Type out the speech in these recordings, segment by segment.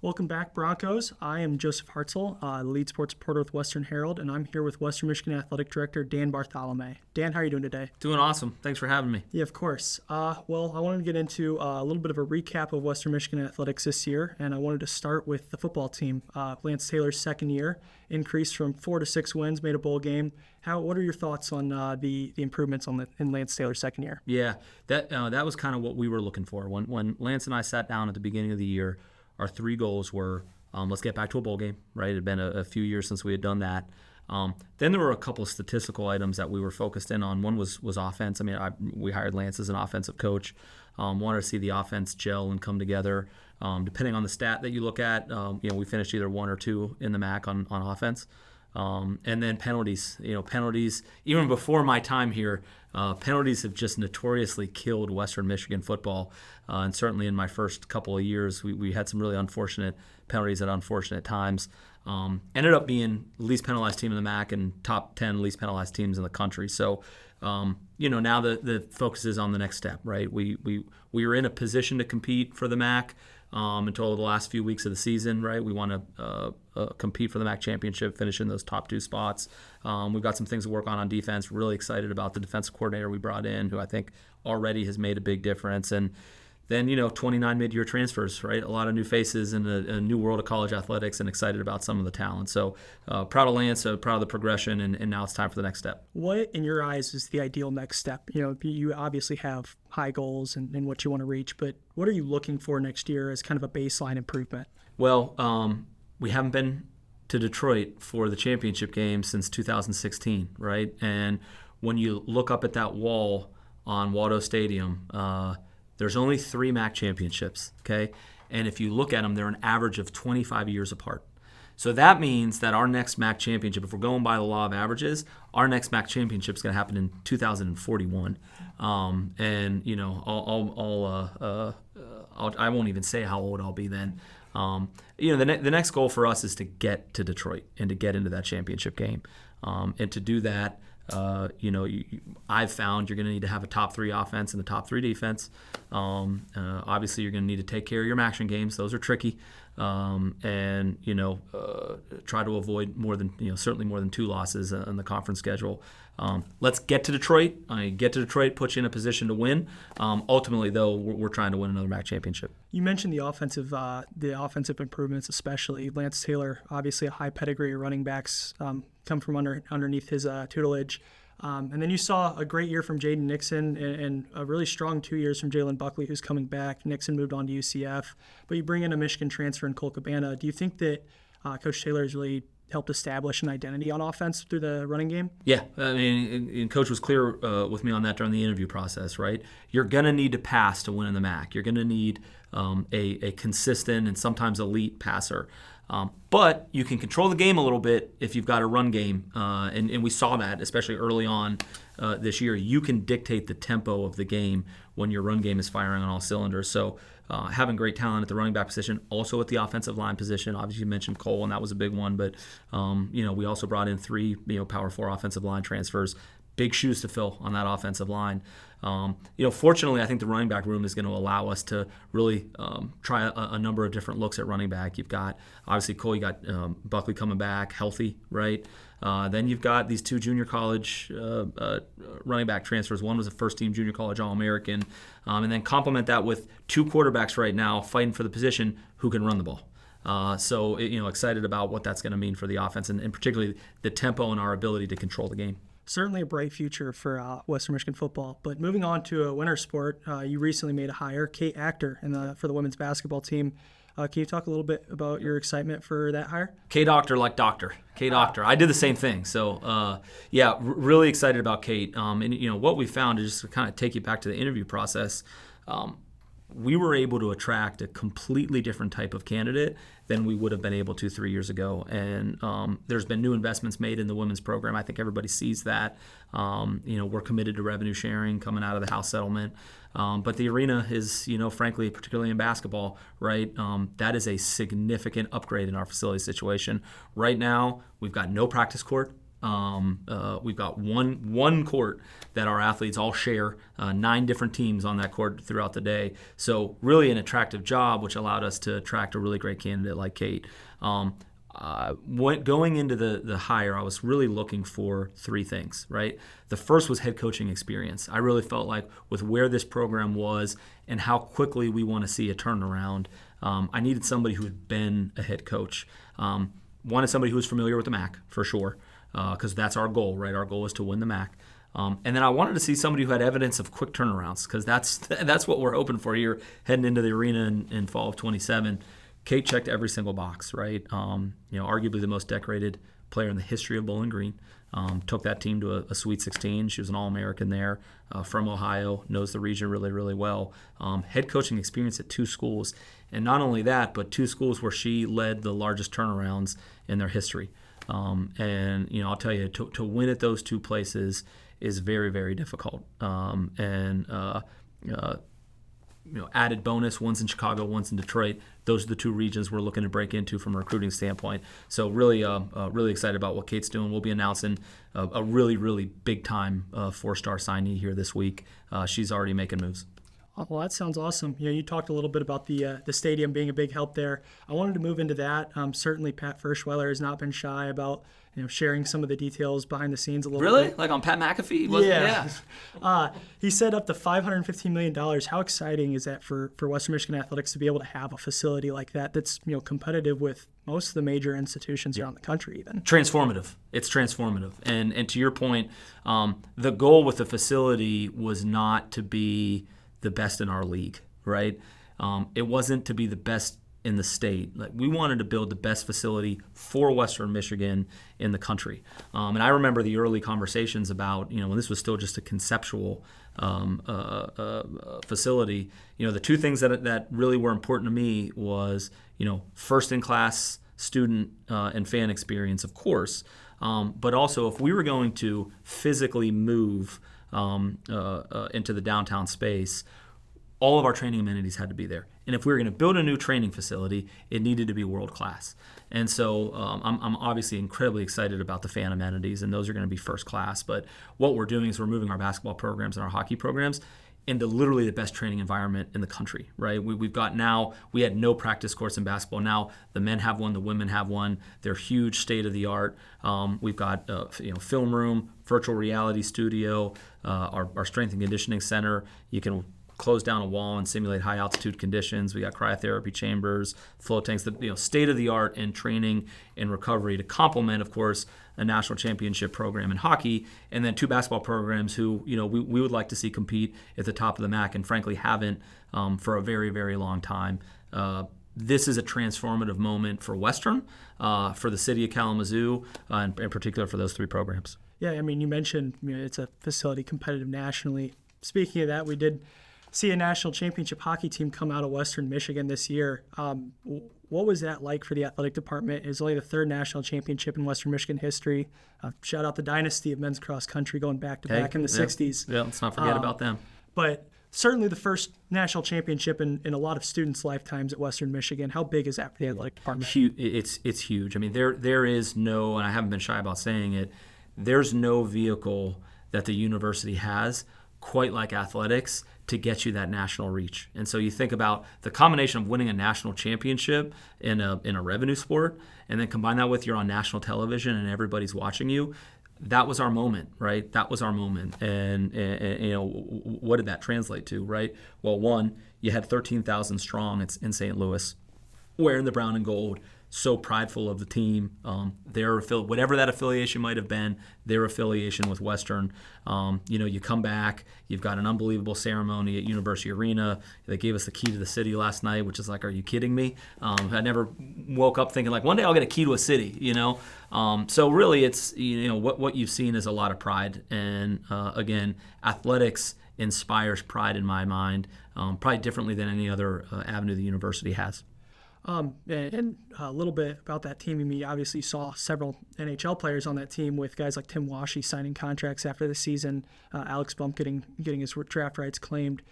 Welcome back, Broncos. I am Joseph Hartzell, lead sports reporter with Western Herald, and I'm here with Western Michigan Athletic Director Dan Bartholomae. Dan, how are you doing today? Doing awesome. Thanks for having me. Yeah, of course. Well, I wanted to get into a little bit of a recap of Western Michigan athletics this year, and I wanted to start with the football team. Lance Taylor's second year, increased from 4 to 6 wins, made a bowl game. What are your thoughts on the improvements in Lance Taylor's second year? Yeah, that was kind of what we were looking for. When Lance and I sat down at the beginning of the year, our 3 goals were, let's get back to a bowl game, right? It had been a few years since we had done that. Then there were a couple of statistical items that we were focused in on. One was offense. I mean, we hired Lance as an offensive coach. Wanted to see the offense gel and come together. Depending on the stat that you look at, we finished either 1 or 2 in the MAC on offense. And then penalties. Penalties, even before my time here, penalties have just notoriously killed Western Michigan football. And certainly in my first couple of years, we had some really unfortunate penalties at unfortunate times. Ended up being least penalized team in the MAC and top 10 least penalized teams in the country. So, now the focus is on the next step, right? We were in a position to compete for the MAC until the last few weeks of the season, right? We want to compete for the MAC championship, finish in those top 2 spots. We've got some things to work on defense. Really excited about the defensive coordinator we brought in, who I think already has made a big difference. And then, 29 mid-year transfers, right? A lot of new faces in a new world of college athletics, and excited about some of the talent. So proud of Lance, proud of the progression, and now it's time for the next step. What, in your eyes, is the ideal next step? You obviously have high goals and what you want to reach, but what are you looking for next year as kind of a baseline improvement? Well, we haven't been to Detroit for the championship game since 2016, right? And when you look up at that wall on Waldo Stadium, there's only 3 MAC championships, okay? And if you look at them, they're an average of 25 years apart. So that means that our next MAC championship, if we're going by the law of averages, our next MAC championship is going to happen in 2041. And I won't even say how old I'll be then. The next goal for us is to get to Detroit and to get into that championship game. And to do that, I've found you're going to need to have a top 3 offense and a top 3 defense. Obviously, you're going to need to take care of your action games. Those are tricky. And try to avoid certainly more than 2 losses on the conference schedule. Let's get to Detroit. Get to Detroit, put you in a position to win. Ultimately, though, we're trying to win another MAC championship. You mentioned the offensive improvements, especially Lance Taylor. Obviously, a high pedigree of running backs come from underneath his tutelage. And then you saw a great year from Jaden Nixon and a really strong 2 years from Jalen Buckley, who's coming back. Nixon moved on to UCF. But you bring in a Michigan transfer in Cole Cabana. Do you think that Coach Taylor has really helped establish an identity on offense through the running game? Yeah, I mean, and Coach was clear with me on that during the interview process, right? You're going to need to pass to win in the MAC. You're going to need a consistent and sometimes elite passer. But you can control the game a little bit if you've got a run game, and we saw that, especially early on this year. You can dictate the tempo of the game when your run game is firing on all cylinders. So having great talent at the running back position, also at the offensive line position. Obviously, you mentioned Cole, and that was a big one. But we also brought in 3 Power 4 offensive line transfers. Big shoes to fill on that offensive line. Fortunately, I think the running back room is going to allow us to really try a number of different looks at running back. You've got, obviously, Cole, you got Buckley coming back healthy, right? Then you've got these 2 junior college running back transfers. One was a first-team junior college All-American. And then complement that with 2 quarterbacks right now fighting for the position who can run the ball. So excited about what that's going to mean for the offense and particularly the tempo and our ability to control the game. Certainly a bright future for Western Michigan football. But moving on to a winter sport, you recently made a hire, Kate Actor, for the women's basketball team. Can you talk a little bit about your excitement for that hire? K-Doctor like doctor. K-Doctor. I did the same thing. So, really excited about Kate. And what we found, is just to kind of take you back to the interview process, we were able to attract a completely different type of candidate than we would have been able to 3 years ago. And there's been new investments made in the women's program. I think everybody sees that. We're committed to revenue sharing coming out of the House settlement. But the arena is, frankly, particularly in basketball, right, that is a significant upgrade in our facility situation. Right now, we've got no practice court. We've got one court that our athletes all share, 9 different teams on that court throughout the day. So really an attractive job, which allowed us to attract a really great candidate like Kate. Going into the hire, I was really looking for 3 things, right? The first was head coaching experience. I really felt like with where this program was and how quickly we want to see a turnaround, I needed somebody who had been a head coach. Wanted somebody who was familiar with the MAC, for sure, because that's our goal, right? Our goal is to win the MAC. And then I wanted to see somebody who had evidence of quick turnarounds, because that's what we're hoping for here heading into the arena in fall of 27. Kate checked every single box, right? Arguably the most decorated player in the history of Bowling Green. Took that team to a Sweet 16. She was an All-American there, from Ohio, knows the region really, really well. Head coaching experience at 2 schools. And not only that, but 2 schools where she led the largest turnarounds in their history. I'll tell you, to win at those 2 places is very, very difficult. Added bonus, one's in Chicago, one's in Detroit. Those are the 2 regions we're looking to break into from a recruiting standpoint. So really excited about what Kate's doing. We'll be announcing a really, really big-time 4-star signee here this week. She's already making moves. Oh, well, that sounds awesome. You talked a little bit about the stadium being a big help there. I wanted to move into that. Certainly, Pat Ferschweiler has not been shy about sharing some of the details behind the scenes a little bit. Really? Like on Pat McAfee? Yeah. He said up to $515 million. How exciting is that for Western Michigan athletics to be able to have a facility like that that's competitive with most of the major institutions around the country even? Transformative. It's transformative. And to your point, the goal with the facility was not to be the best in our league, right? It wasn't to be the best in the state. Like, we wanted to build the best facility for Western Michigan in the country. And I remember the early conversations about, when this was still just a conceptual facility. The 2 things that really were important to me was, first in class student and fan experience, of course, but also if we were going to physically move into the downtown space, all of our training amenities had to be there. And if we were going to build a new training facility, it needed to be world class. And so I'm obviously incredibly excited about the fan amenities, and those are going to be first class. But what we're doing is we're moving our basketball programs and our hockey programs into literally the best training environment in the country, right? We had no practice courts in basketball. Now the men have one, the women have one. They're huge, state of the art. We've got film room, virtual reality studio, our strength and conditioning center. You can close down a wall and simulate high altitude conditions. We got cryotherapy chambers, float tanks, state of the art in training and recovery to complement, of course, a national championship program in hockey, and then 2 basketball programs who we would like to see compete at the top of the MAC and frankly haven't for a very, very long time. This is a transformative moment for Western, for the city of Kalamazoo, and in particular for those 3 programs. Yeah, you mentioned it's a facility competitive nationally. Speaking of that, we did see a national championship hockey team come out of Western Michigan this year. What was that like for the athletic department? It was only the 3rd national championship in Western Michigan history. Shout out the dynasty of men's cross country going back to back in the 60s. Yeah, let's not forget about them. But certainly the first national championship in a lot of students' lifetimes at Western Michigan. How big is that for the athletic department? It's huge. there is no, and I haven't been shy about saying it, there's no vehicle that the university has quite like athletics to get you that national reach. And so you think about the combination of winning a national championship in a revenue sport, and then combine that with you're on national television and everybody's watching you. That was our moment, right? That was our moment. And what did that translate to, right? Well, one, you had 13,000 strong in St. Louis, wearing the brown and gold, so prideful of the team, whatever that affiliation might have been, their affiliation with Western. You come back, you've got an unbelievable ceremony at University Arena. They gave us the key to the city last night, which is like, are you kidding me? I never woke up thinking like, one day I'll get a key to a city, So really, it's what you've seen is a lot of pride, and again, athletics inspires pride in my mind, probably differently than any other avenue the university has. And a little bit about that team. You obviously saw several NHL players on that team, with guys like Tim Washy signing contracts after the season, Alex Bump getting his draft rights claimed.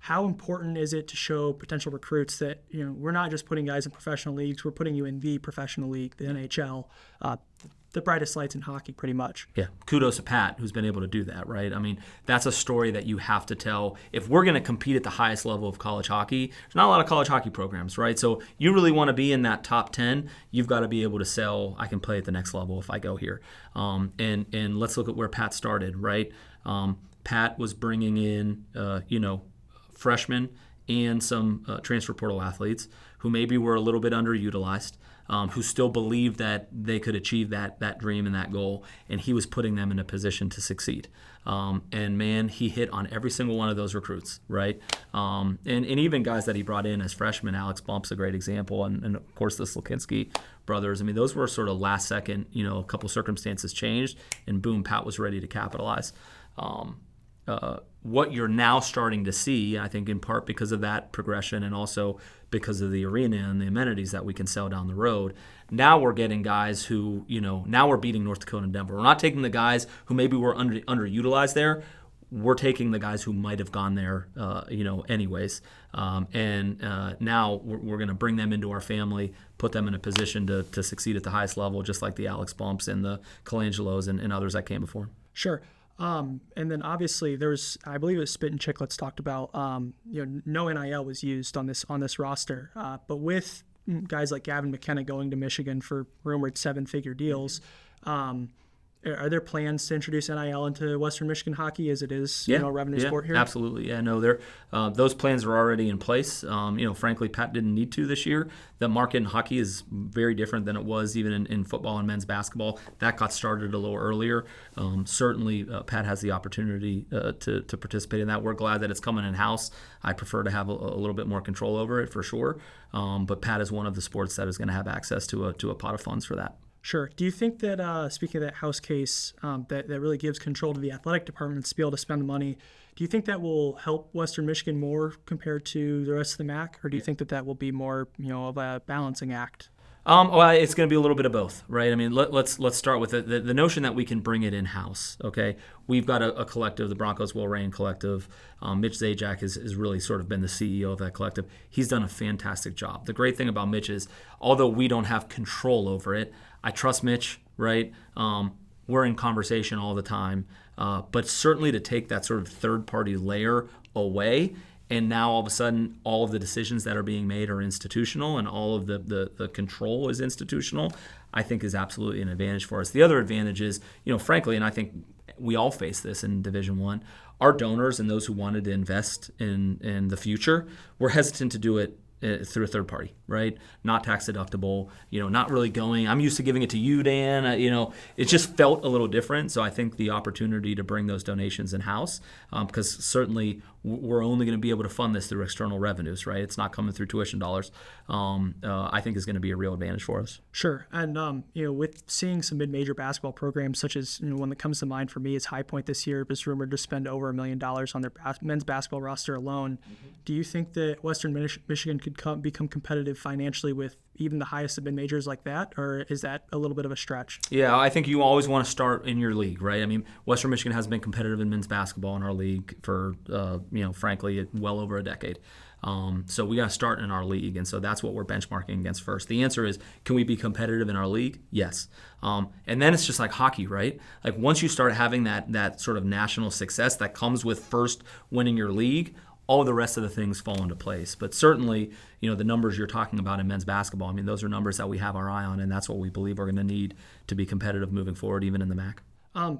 how important is it to show potential recruits that, we're not just putting guys in professional leagues, we're putting you in the professional league, the NHL, the brightest lights in hockey, pretty much. Yeah, kudos to Pat, who's been able to do that, right? I mean, that's a story that you have to tell. If we're going to compete at the highest level of college hockey, there's not a lot of college hockey programs, right? So you really want to be in that top 10, you've got to be able to sell, I can play at the next level if I go here. And let's look at where Pat started, right? Pat was bringing in, freshmen and some transfer portal athletes who maybe were a little bit underutilized, who still believed that they could achieve that dream and that goal, and he was putting them in a position to succeed. And man, he hit on every single one of those recruits, right? And even guys that he brought in as freshmen, Alex Bump's a great example, and of course the Slukinski brothers. I mean, those were sort of last second, a couple circumstances changed, and boom, Pat was ready to capitalize. What you're now starting to see, I think in part because of that progression and also because of the arena and the amenities that we can sell down the road, now we're getting guys who, now we're beating North Dakota and Denver. We're not taking the guys who maybe were underutilized there. We're taking the guys who might have gone there, anyways. And now we're going to bring them into our family, put them in a position to succeed at the highest level, just like the Alex Bumps and the Colangelos and others that came before. Sure. And then obviously there's, I believe it was Spit and Chicklets talked about, no NIL was used on this roster, but with guys like Gavin McKenna going to Michigan for rumored 7-figure deals, are there plans to introduce NIL into Western Michigan hockey as it is, a revenue sport here? Absolutely. Yeah, no, those plans are already in place. Frankly, Pat didn't need to this year. The market in hockey is very different than it was even in football and men's basketball. That got started a little earlier. Certainly, Pat has the opportunity to participate in that. We're glad that it's coming in-house. I prefer to have a little bit more control over it for sure. But Pat is one of the sports that is going to have access to a pot of funds for that. Sure. Do you think that, speaking of that house case, that really gives control to the athletic departments to be able to spend the money, do you think that will help Western Michigan more compared to the rest of the MAC, or do you think that will be more, of a balancing act? Well, it's going to be a little bit of both, right? I mean, let's start with the notion that we can bring it in-house, okay? We've got a collective, the Broncos Will Reign collective. Mitch Zajac has really sort of been the CEO of that collective. He's done a fantastic job. The great thing about Mitch is, although we don't have control over it, I trust Mitch, right? We're in conversation all the time. But certainly to take that sort of third-party layer away, and now all of a sudden all of the decisions that are being made are institutional and all of the control is institutional, I think is absolutely an advantage for us. The other advantage is, frankly, and I think we all face this in Division I, our donors and those who wanted to invest in the future were hesitant to do it through a third party, right? Not tax deductible, not really going, I'm used to giving it to you, Dan, it just felt a little different. So I think the opportunity to bring those donations in-house, because certainly we're only going to be able to fund this through external revenues, right? It's not coming through tuition dollars, I think is going to be a real advantage for us. Sure. And, with seeing some mid-major basketball programs, such as, one that comes to mind for me is High Point this year, was rumored to spend over $1 million on their men's basketball roster alone. Mm-hmm. Do you think that Western Michigan could become competitive financially with even the highest of mid-majors like that, or is that a little bit of a stretch? Yeah, I think you always want to start in your league, right? I mean, Western Michigan has been competitive in men's basketball in our league for, frankly, well over a decade. So we got to start in our league, and so that's what we're benchmarking against first. The answer is, can we be competitive in our league? Yes. And then it's just like hockey, right? Like once you start having that sort of national success that comes with first winning your league, all the rest of the things fall into place. But certainly, the numbers you're talking about in men's basketball, I mean, those are numbers that we have our eye on, and that's what we believe we're going to need to be competitive moving forward, even in the MAC.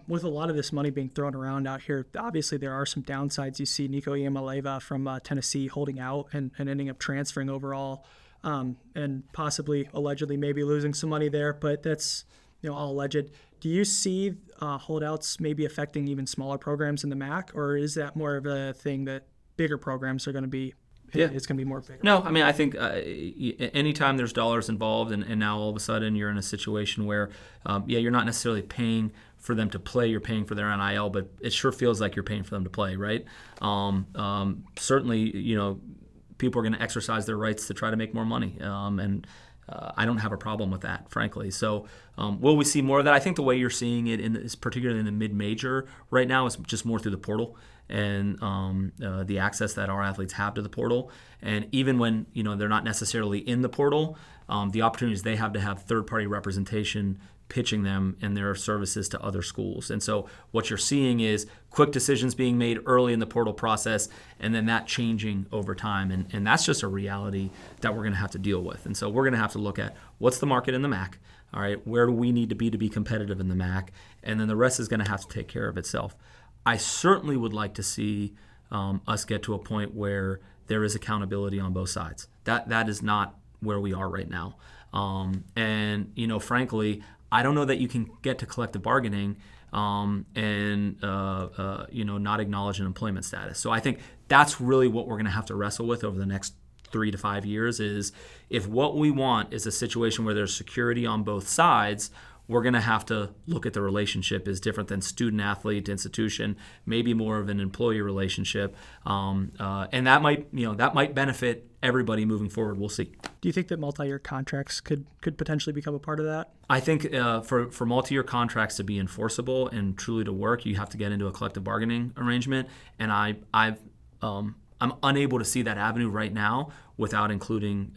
With a lot of this money being thrown around out here, obviously there are some downsides. You see Nico Iamaleva from Tennessee holding out and ending up transferring overall, and possibly, allegedly, maybe losing some money there, but that's all alleged. Do you see holdouts maybe affecting even smaller programs in the MAC, or is that more of a thing that bigger programs are going to be? Yeah. It's going to be more bigger. No, I mean, I think anytime there's dollars involved, and now all of a sudden you're in a situation where, you're not necessarily paying for them to play, you're paying for their NIL, but it sure feels like you're paying for them to play, right? Certainly, people are going to exercise their rights to try to make more money, and I don't have a problem with that, frankly. So will we see more of that? I think the way you're seeing it, particularly in the mid-major right now, is just more through the portal. and the access that our athletes have to the portal. And even when they're not necessarily in the portal, the opportunities they have to have third-party representation pitching them and their services to other schools. And so what you're seeing is quick decisions being made early in the portal process, and then that changing over time. And that's just a reality that we're going to have to deal with. And so we're going to have to look at what's the market in the MAC. All right, where do we need to be competitive in the MAC? And then the rest is going to have to take care of itself. I certainly would like to see us get to a point where there is accountability on both sides. That is not where we are right now. And frankly, I don't know that you can get to collective bargaining and not acknowledge an employment status. So I think that's really what we're going to have to wrestle with over the next 3 to 5 years. Is if what we want is a situation where there's security on both sides, we're going to have to look at the relationship as different than student-athlete to institution, maybe more of an employee relationship, and that might benefit everybody moving forward. We'll see. Do you think that multi-year contracts could potentially become a part of that? I think for multi-year contracts to be enforceable and truly to work, you have to get into a collective bargaining arrangement, and I'm unable to see that avenue right now without including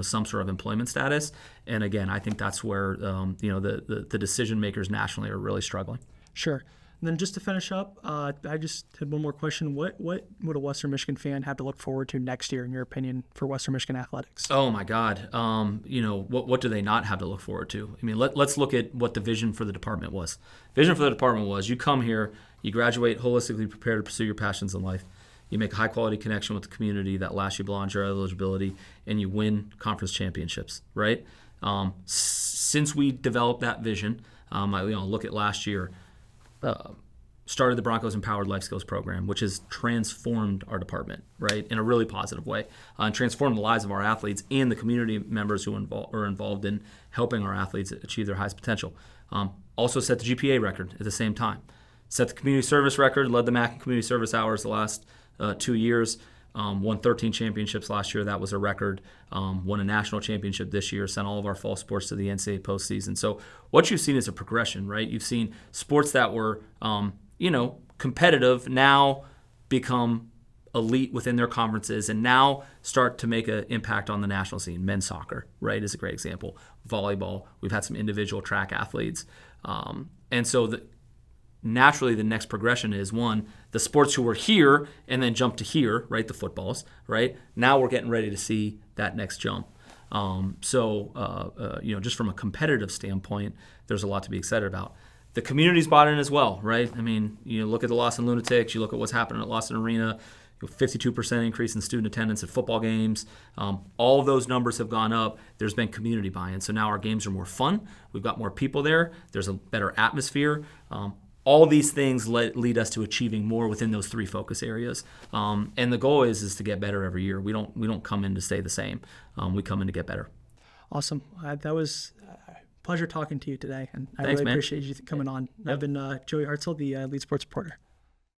some sort of employment status. And again, I think that's where the decision makers nationally are really struggling. Sure. And then just to finish up, I just had one more question. What would a Western Michigan fan have to look forward to next year, in your opinion, for Western Michigan athletics? Oh my God. What do they not have to look forward to? I mean, let's look at what the vision for the department was. Vision for the department was: you come here, you graduate holistically prepared to pursue your passions in life. You make a high-quality connection with the community that lasts you beyond your eligibility, and you win conference championships, right? Since we developed that vision, I look at last year, started the Bronco's Empowered Life Skills Program, which has transformed our department, right, in a really positive way, and transformed the lives of our athletes and the community members who are involved in helping our athletes achieve their highest potential. Also set the GPA record at the same time. Set the community service record, led the MAC in community service hours the last 2 years, won 13 championships last year. That was a record. Won a national championship this year, sent all of our fall sports to the NCAA postseason. So what you've seen is a progression, right? You've seen sports that were, competitive now become elite within their conferences and now start to make an impact on the national scene. Men's soccer, right, is a great example. Volleyball, we've had some individual track athletes. And so naturally the next progression is, one, the sports who were here and then jump to here, right, the footballs, right? Now we're getting ready to see that next jump. Just from a competitive standpoint, there's a lot to be excited about. The community's bought in as well, right? I mean, you look at the Lawson Lunatics, you look at what's happening at Lawson Arena, 52% increase in student attendance at football games. All of those numbers have gone up. There's been community buy-in. So now our games are more fun. We've got more people there. There's a better atmosphere. All these things lead us to achieving more within those 3 focus areas. And the goal is to get better every year. We don't come in to stay the same. We come in to get better. Awesome. That was a pleasure talking to you today. And I Thanks, really man. appreciate you coming on. Yep. I've been Joey Hartzell, the lead sports reporter.